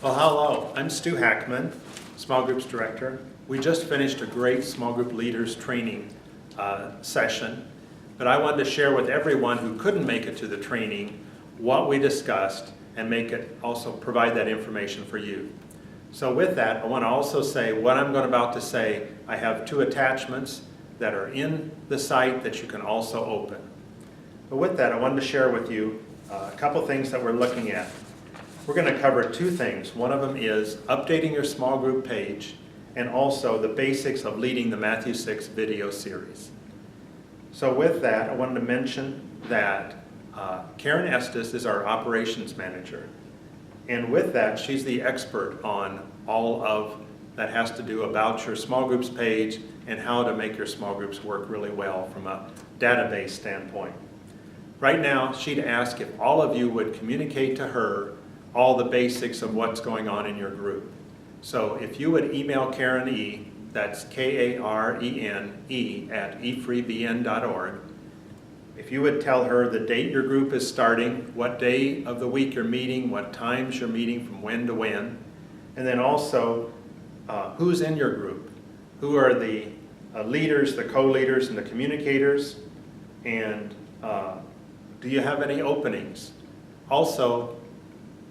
Well, hello. I'm Stu Hackman, Small Groups Director. We just finished a great small group leaders training session, but I wanted to share with everyone who couldn't make it to the training what we discussed and also provide that information for you. So with that, I want to also say what I'm about to say. I have 2 attachments that are in the site that you can also open. But with that, I wanted to share with you a couple things that we're looking at. We're going to cover 2 things. One of them is updating your small group page and also the basics of leading the Matthew 6 video series. So with that, I wanted to mention that Karen Estes is our operations manager. And with that, she's the expert on all of that has to do about your small groups page and how to make your small groups work really well from a database standpoint. Right now, she'd ask if all of you would communicate to her all the basics of what's going on in your group. So if you would email Karen E., that's K-A-R-E-N-E at efreebn.org. If you would tell her the date your group is starting, what day of the week you're meeting, what times you're meeting, from when to when, and then also who's in your group, who are the leaders, the co-leaders, and the communicators, and do you have any openings? Also,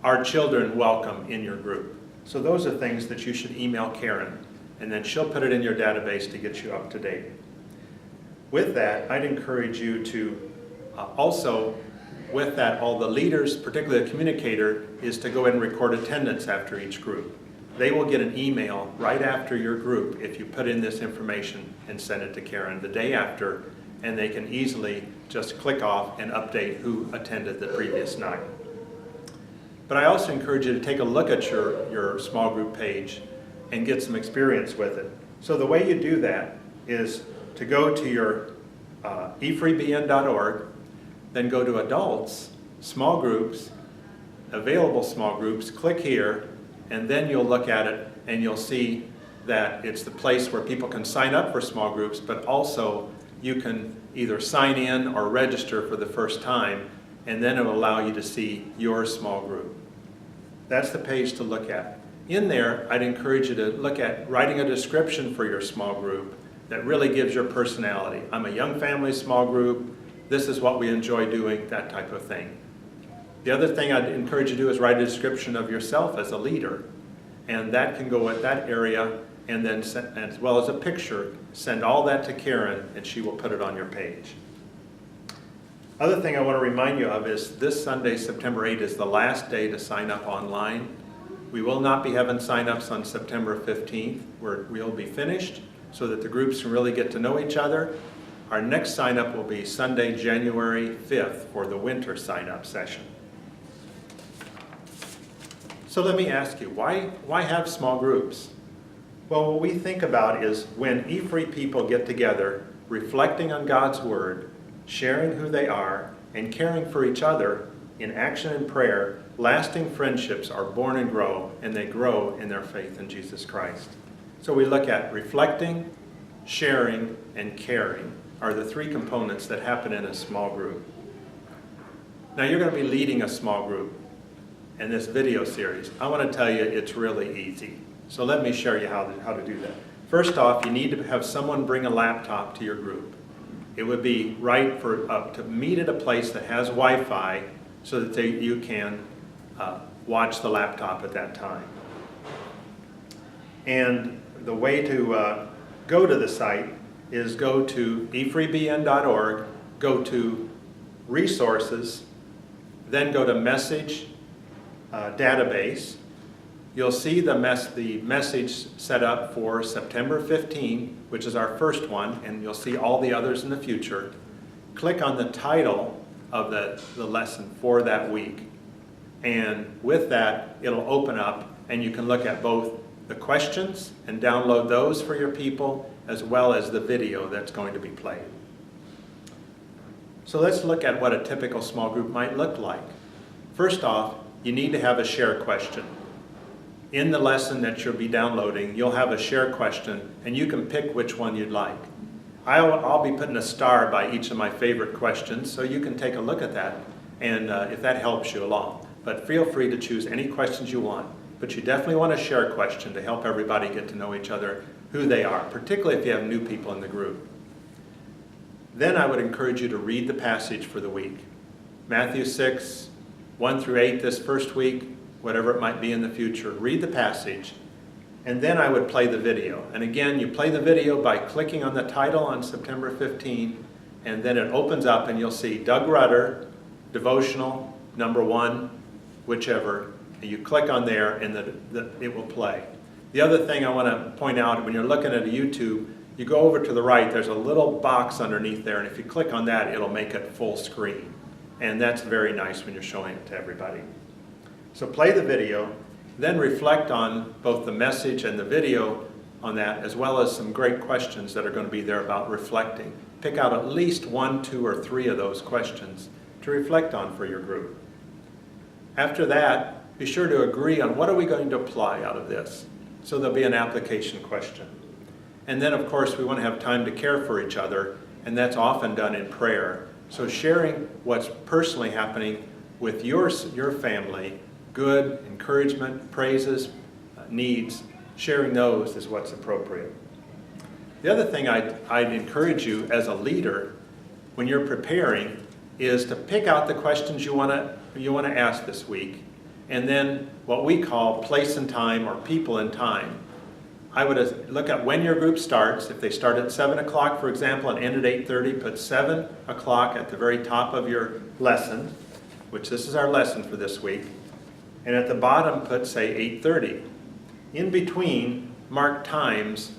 are children welcome in your group? So those are things that you should email Karen, and then she'll put it in your database to get you up to date. With that, I'd encourage you to also, with that, all the leaders, particularly the communicator, is to go ahead and record attendance after each group. They will get an email right after your group if you put in this information and send it to Karen the day after, and they can easily just click off and update who attended the previous night. But I also encourage you to take a look at your small group page and get some experience with it. So the way you do that is to go to your efreebn.org, then go to Adults, Small Groups, Available Small Groups, click here, and then you'll look at it and you'll see that it's the place where people can sign up for small groups, but also you can either sign in or register for the first time, and then it will allow you to see your small group. That's the page to look at. In there, I'd encourage you to look at writing a description for your small group that really gives your personality. I'm a young family small group, this is what we enjoy doing, that type of thing. The other thing I'd encourage you to do is write a description of yourself as a leader, and that can go at that area, and then as well as a picture, send all that to Karen and she will put it on your page. Other thing I want to remind you of is this Sunday, September 8th, is the last day to sign up online. We will not be having sign-ups on September 15th, where we'll be finished so that the groups can really get to know each other. Our next sign-up will be Sunday, January 5th for the winter sign-up session. So let me ask you, why have small groups? Well, what we think about is when E-Free people get together, reflecting on God's Word, sharing who they are, and caring for each other in action and prayer, lasting friendships are born and they grow in their faith in Jesus Christ. So we look at reflecting, sharing, and caring are the 3 components that happen in a small group. Now you're going to be leading a small group in this video series. I want to tell you it's really easy. So let me show you how to do that. First off, you need to have someone bring a laptop to your group. It would be right to meet at a place that has Wi-Fi so that you can watch the laptop at that time. And the way to go to the site is go to efreebn.org, go to Resources, then go to Message Database. You'll see the message set up for September 15, which is our first one, and you'll see all the others in the future. Click on the title of the lesson for that week. And with that, it'll open up, and you can look at both the questions and download those for your people, as well as the video that's going to be played. So let's look at what a typical small group might look like. First off, you need to have a share question. In the lesson that you'll be downloading, you'll have a share question, and you can pick which one you'd like. I'll be putting a star by each of my favorite questions, so you can take a look at that, and if that helps you along. But feel free to choose any questions you want. but you definitely want to share a question to help everybody get to know each other, who they are, particularly if you have new people in the group. Then I would encourage you to read the passage for the week. Matthew 6, 1 through 8 this first week, whatever it might be in the future. Read the passage, and then I would play the video. And again, you play the video by clicking on the title on September 15, and then it opens up and you'll see Doug Rudder, devotional, number 1, whichever. And you click on there and it will play. The other thing I want to point out, when you're looking at a YouTube, you go over to the right, there's a little box underneath there, and if you click on that, it'll make it full screen. And that's very nice when you're showing it to everybody. So play the video, then reflect on both the message and the video on that, as well as some great questions that are going to be there about reflecting. Pick out at least 1, 2, or 3 of those questions to reflect on for your group. After that, be sure to agree on what are we going to apply out of this. So there'll be an application question. And then, of course, we want to have time to care for each other, and that's often done in prayer. So sharing what's personally happening with your family, good, encouragement, praises, needs, sharing those is what's appropriate. The other thing I'd encourage you as a leader, when you're preparing, is to pick out the questions you want to ask this week, and then what we call place and time or people and time. I would look at when your group starts. If they start at 7 o'clock, for example, and end at 8:30, put 7 o'clock at the very top of your lesson, which this is our lesson for this week. And at the bottom, put, say, 8:30. In between, mark times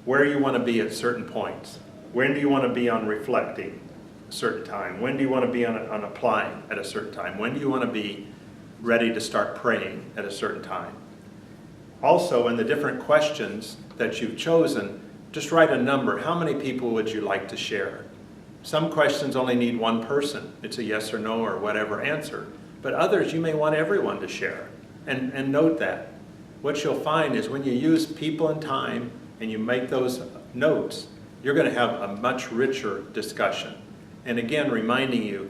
where you want to be at certain points. When do you want to be on reflecting a certain time? When do you want to be on applying at a certain time? When do you want to be ready to start praying at a certain time? Also, in the different questions that you've chosen, just write a number. How many people would you like to share? Some questions only need one person. It's a yes or no or whatever answer. But others, you may want everyone to share. And note that. What you'll find is when you use people and time and you make those notes, you're going to have a much richer discussion. And again, reminding you,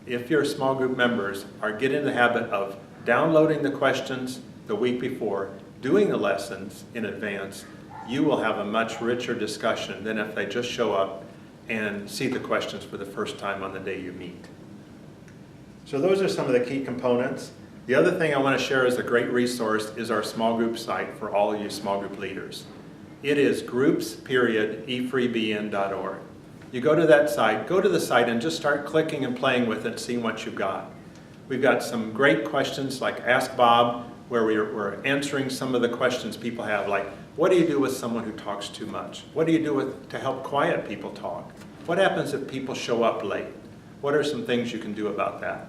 if your small group members get in the habit of downloading the questions the week before, doing the lessons in advance, you will have a much richer discussion than if they just show up and see the questions for the first time on the day you meet. So those are some of the key components. The other thing I want to share as a great resource is our small group site for all of you small group leaders. It is groups.efreebn.org. You go to that site, go to the site and just start clicking and playing with it, seeing what you've got. We've got some great questions like Ask Bob, where we're answering some of the questions people have, like, what do you do with someone who talks too much? What do you do to help quiet people talk? What happens if people show up late? What are some things you can do about that?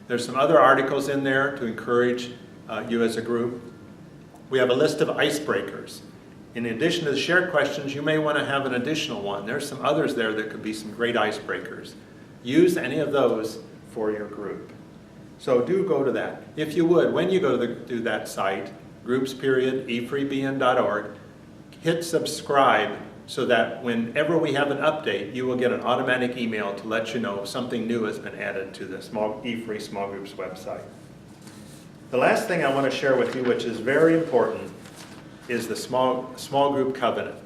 There's some other articles in there to encourage you as a group. We have a list of icebreakers. In addition to the shared questions, you may want to have an additional one. There's some others there that could be some great icebreakers. Use any of those for your group. So do go to that. If you would, when you go to that site, groups.efreebn.org, hit subscribe so that whenever we have an update, you will get an automatic email to let you know something new has been added to the eFree Small Groups website. The last thing I want to share with you, which is very important, is the small group covenant.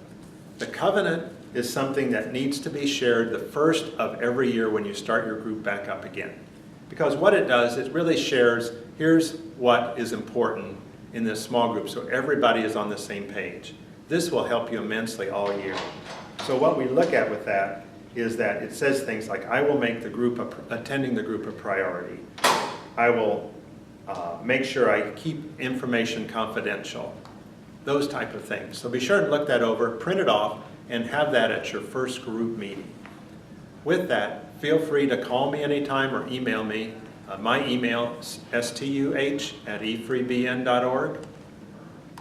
The covenant is something that needs to be shared the first of every year when you start your group back up again. Because what it does, it really shares, here's what is important in this small group so everybody is on the same page. This will help you immensely all year. So what we look at with that is that it says things like, I will make the group, attending the group a priority. I will make sure I keep information confidential. Those type of things. So be sure to look that over, print it off, and have that at your first group meeting. With that, feel free to call me anytime or email me. My email is stuh@efreebn.org.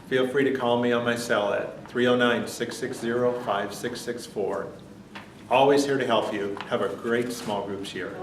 Feel free to call me on my cell at 309-660-5664. Always here to help you. Have a great small groups year.